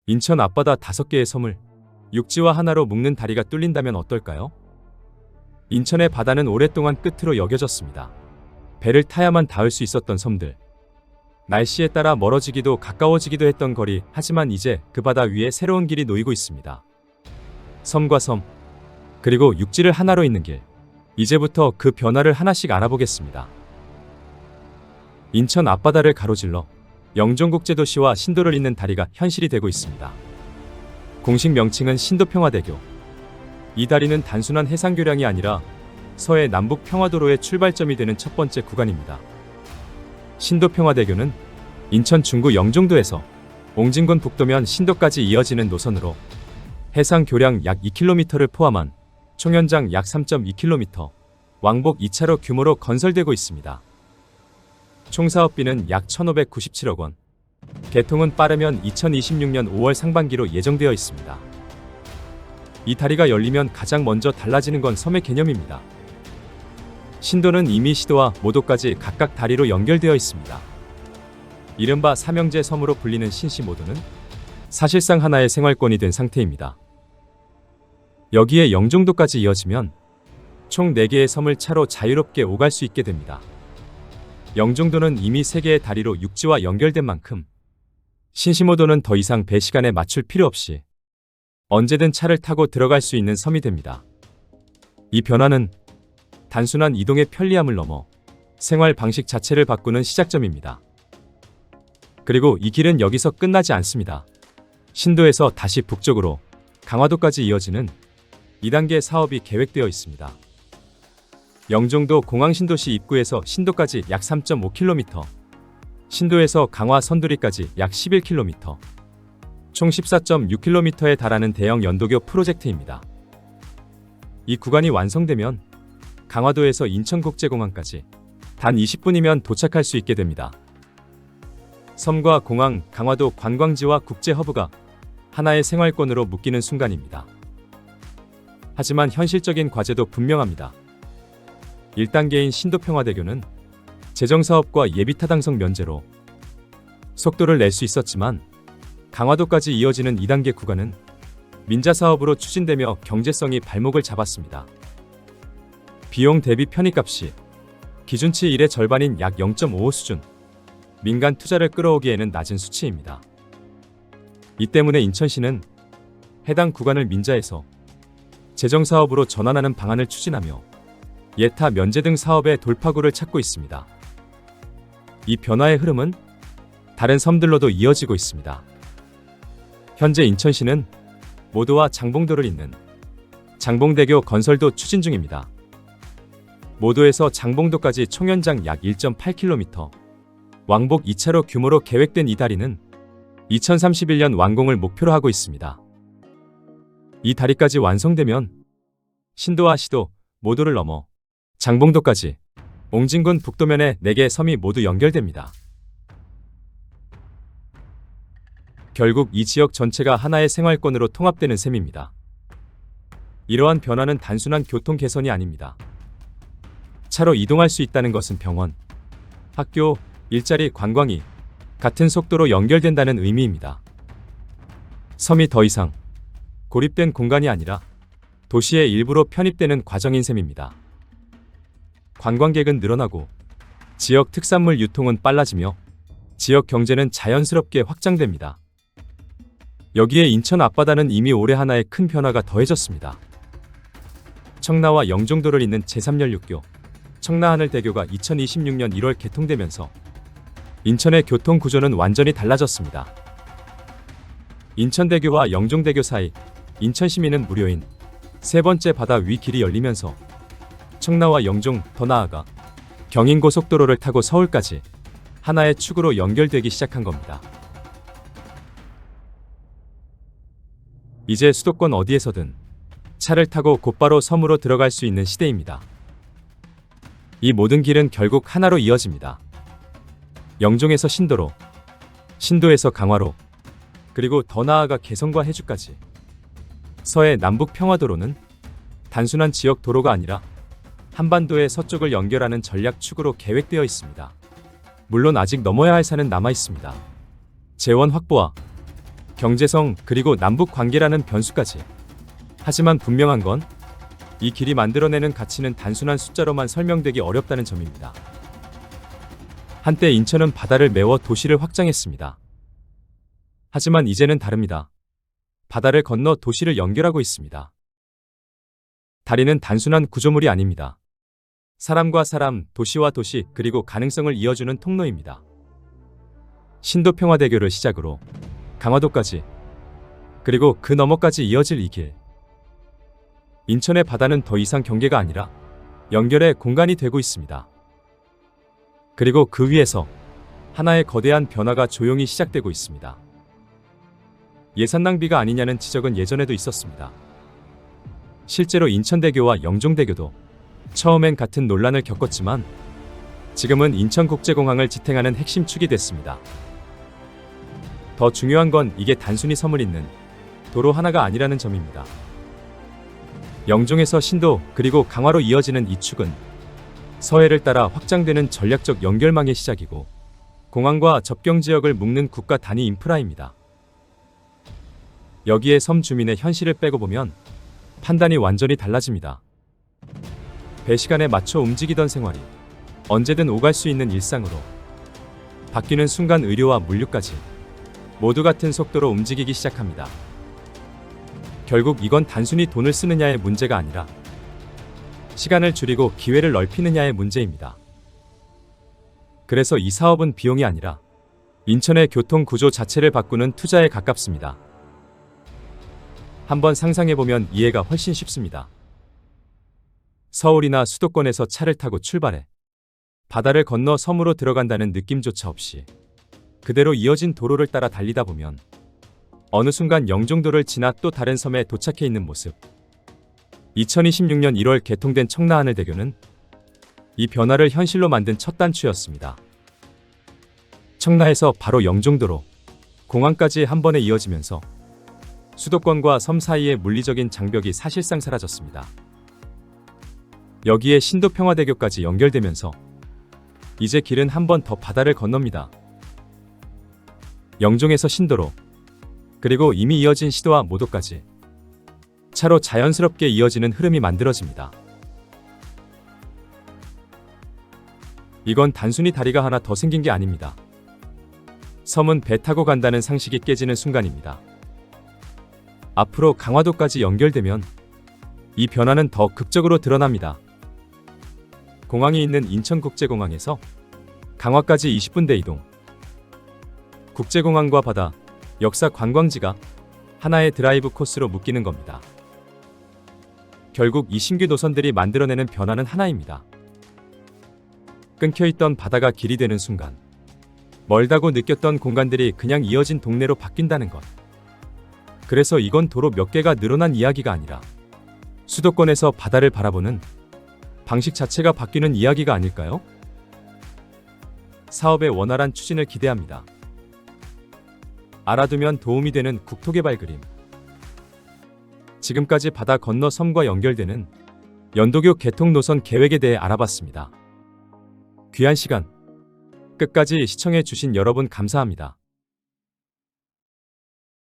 인천 앞바다 5개의 섬을 육지와 하나로 묶는 다리가 뚫린다면 어떨까요? 인천의 바다는 오랫동안 끝으로 여겨졌습니다. 배를 타야만 닿을 수 있었던 섬들. 날씨에 따라 멀어지기도 가까워지기도 했던 거리, 하지만 이제 그 바다 위에 새로운 길이 놓이고 있습니다. 섬과 섬, 그리고 육지를 하나로 잇는 길. 이제부터 그 변화를 하나씩 알아보겠습니다. 인천 앞바다를 가로질러 영종국제도시와 신도를 잇는 다리가 현실이 되고 있습니다. 공식 명칭은 신도평화대교. 이 다리는 단순한 해상교량이 아니라 서해 남북 평화도로의 출발점이 되는 첫 번째 구간입니다. 신도평화대교는 인천 중구 영종도에서 옹진군 북도면 신도까지 이어지는 노선으로 해상 교량 약 2km를 포함한 총 연장 약 3.2km, 왕복 2차로 규모로 건설되고 있습니다. 총 사업비는 약 1,597억 원. 개통은 빠르면 2026년 5월 상반기로 예정되어 있습니다. 이 다리가 열리면 가장 먼저 달라지는 건 섬의 개념입니다. 신도는 이미 시도와 모도까지 각각 다리로 연결되어 있습니다. 이른바 삼형제 섬으로 불리는 신시모도는 사실상 하나의 생활권이 된 상태입니다. 여기에 영종도까지 이어지면 총 4개의 섬을 차로 자유롭게 오갈 수 있게 됩니다. 영종도는 이미 3개의 다리로 육지와 연결된 만큼 신시모도는 더 이상 배 시간에 맞출 필요 없이 언제든 차를 타고 들어갈 수 있는 섬이 됩니다. 이 변화는 단순한 이동의 편리함을 넘어 생활 방식 자체를 바꾸는 시작점입니다. 그리고 이 길은 여기서 끝나지 않습니다. 신도에서 다시 북쪽으로 강화도까지 이어지는 2단계 사업이 계획되어 있습니다. 영종도 공항신도시 입구에서 신도까지 약 3.5km, 신도에서 강화 선두리까지 약 11km, 총 14.6km에 달하는 대형 연도교 프로젝트입니다. 이 구간이 완성되면 강화도에서 인천국제공항까지 단 20분이면 도착할 수 있게 됩니다. 섬과 공항, 강화도 관광지와 국제허브가 하나의 생활권으로 묶이는 순간입니다. 하지만 현실적인 과제도 분명합니다. 1단계인 신도평화대교는 재정사업과 예비타당성 면제로 속도를 낼 수 있었지만 강화도까지 이어지는 2단계 구간은 민자사업으로 추진되며 경제성이 발목을 잡았습니다. 비용 대비 편의값이 기준치 1의 절반인 약 0.55 수준, 민간 투자를 끌어오기에는 낮은 수치입니다. 이 때문에 인천시는 해당 구간을 민자에서 재정사업으로 전환하는 방안을 추진하며 예타 면제 등 사업의 돌파구를 찾고 있습니다. 이 변화의 흐름은 다른 섬들로도 이어지고 있습니다. 현재 인천시는 모도와 장봉도를 잇는 장봉대교 건설도 추진 중입니다. 모도에서 장봉도까지 총 연장 약 1.8km, 왕복 2차로 규모로 계획된 이 다리는 2031년 완공을 목표로 하고 있습니다. 이 다리까지 완성되면 신도와 시도, 모도를 넘어 장봉도까지 옹진군 북도면의 4개의 섬이 모두 연결됩니다. 결국 이 지역 전체가 하나의 생활권으로 통합되는 셈입니다. 이러한 변화는 단순한 교통 개선이 아닙니다. 차로 이동할 수 있다는 것은 병원, 학교, 일자리, 관광이 같은 속도로 연결된다는 의미입니다. 섬이 더 이상 고립된 공간이 아니라 도시의 일부로 편입되는 과정인 셈입니다. 관광객은 늘어나고 지역 특산물 유통은 빨라지며 지역 경제는 자연스럽게 확장됩니다. 여기에 인천 앞바다는 이미 올해 하나의 큰 변화가 더해졌습니다. 청라와 영종도를 잇는 제3연륙교 청라하늘대교가 2026년 1월 개통되면서 인천의 교통 구조는 완전히 달라졌습니다. 인천대교와 영종대교 사이 인천 시민은 무료인 세 번째 바다 위 길이 열리면서 청라와 영종, 더 나아가 경인고속도로를 타고 서울까지 하나의 축으로 연결되기 시작한 겁니다. 이제 수도권 어디에서든 차를 타고 곧바로 섬으로 들어갈 수 있는 시대입니다. 이 모든 길은 결국 하나로 이어집니다. 영종에서 신도로, 신도에서 강화로, 그리고 더 나아가 개성과 해주까지. 서해 남북 평화도로는 단순한 지역 도로가 아니라 한반도의 서쪽을 연결하는 전략축으로 계획되어 있습니다. 물론 아직 넘어야 할 산은 남아 있습니다. 재원 확보와 경제성, 그리고 남북 관계라는 변수까지. 하지만 분명한 건 이 길이 만들어내는 가치는 단순한 숫자로만 설명되기 어렵다는 점입니다. 한때 인천은 바다를 메워 도시를 확장했습니다. 하지만 이제는 다릅니다. 바다를 건너 도시를 연결하고 있습니다. 다리는 단순한 구조물이 아닙니다. 사람과 사람, 도시와 도시, 그리고 가능성을 이어주는 통로입니다. 신도평화대교를 시작으로 강화도까지, 그리고 그 너머까지 이어질 이 길. 인천의 바다는 더 이상 경계가 아니라 연결의 공간이 되고 있습니다. 그리고 그 위에서 하나의 거대한 변화가 조용히 시작되고 있습니다. 예산 낭비가 아니냐는 지적은 예전에도 있었습니다. 실제로 인천대교와 영종대교도 처음엔 같은 논란을 겪었지만 지금은 인천국제공항을 지탱하는 핵심 축이 됐습니다. 더 중요한 건 이게 단순히 섬을 잇는 도로 하나가 아니라는 점입니다. 영종에서 신도 그리고 강화로 이어지는 이 축은 서해를 따라 확장되는 전략적 연결망의 시작이고 공항과 접경 지역을 묶는 국가 단위 인프라입니다. 여기에 섬 주민의 현실을 빼고 보면 판단이 완전히 달라집니다. 배 시간에 맞춰 움직이던 생활이 언제든 오갈 수 있는 일상으로 바뀌는 순간 의료와 물류까지 모두 같은 속도로 움직이기 시작합니다. 결국 이건 단순히 돈을 쓰느냐의 문제가 아니라 시간을 줄이고 기회를 넓히느냐의 문제입니다. 그래서 이 사업은 비용이 아니라 인천의 교통 구조 자체를 바꾸는 투자에 가깝습니다. 한번 상상해보면 이해가 훨씬 쉽습니다. 서울이나 수도권에서 차를 타고 출발해 바다를 건너 섬으로 들어간다는 느낌조차 없이 그대로 이어진 도로를 따라 달리다 보면 어느 순간 영종도를 지나 또 다른 섬에 도착해 있는 모습. 2026년 1월 개통된 청라하늘대교는 이 변화를 현실로 만든 첫 단추였습니다. 청라에서 바로 영종도로 공항까지 한 번에 이어지면서 수도권과 섬 사이의 물리적인 장벽이 사실상 사라졌습니다. 여기에 신도평화대교까지 연결되면서 이제 길은 한 번 더 바다를 건넙니다. 영종에서 신도로, 그리고 이미 이어진 시도와 모도까지 차로 자연스럽게 이어지는 흐름이 만들어집니다. 이건 단순히 다리가 하나 더 생긴 게 아닙니다. 섬은 배 타고 간다는 상식이 깨지는 순간입니다. 앞으로 강화도까지 연결되면 이 변화는 더 극적으로 드러납니다. 공항이 있는 인천국제공항에서 강화까지 20분대 이동. 국제공항과 바다, 역사 관광지가 하나의 드라이브 코스로 묶이는 겁니다. 결국 이 신규 노선들이 만들어내는 변화는 하나입니다. 끊겨있던 바다가 길이 되는 순간, 멀다고 느꼈던 공간들이 그냥 이어진 동네로 바뀐다는 것. 그래서 이건 도로 몇 개가 늘어난 이야기가 아니라 수도권에서 바다를 바라보는 방식 자체가 바뀌는 이야기가 아닐까요? 사업의 원활한 추진을 기대합니다. 알아두면 도움이 되는 국토개발 그림. 지금까지 바다 건너 섬과 연결되는 연도교 개통 노선 계획에 대해 알아봤습니다. 귀한 시간 끝까지 시청해 주신 여러분 감사합니다.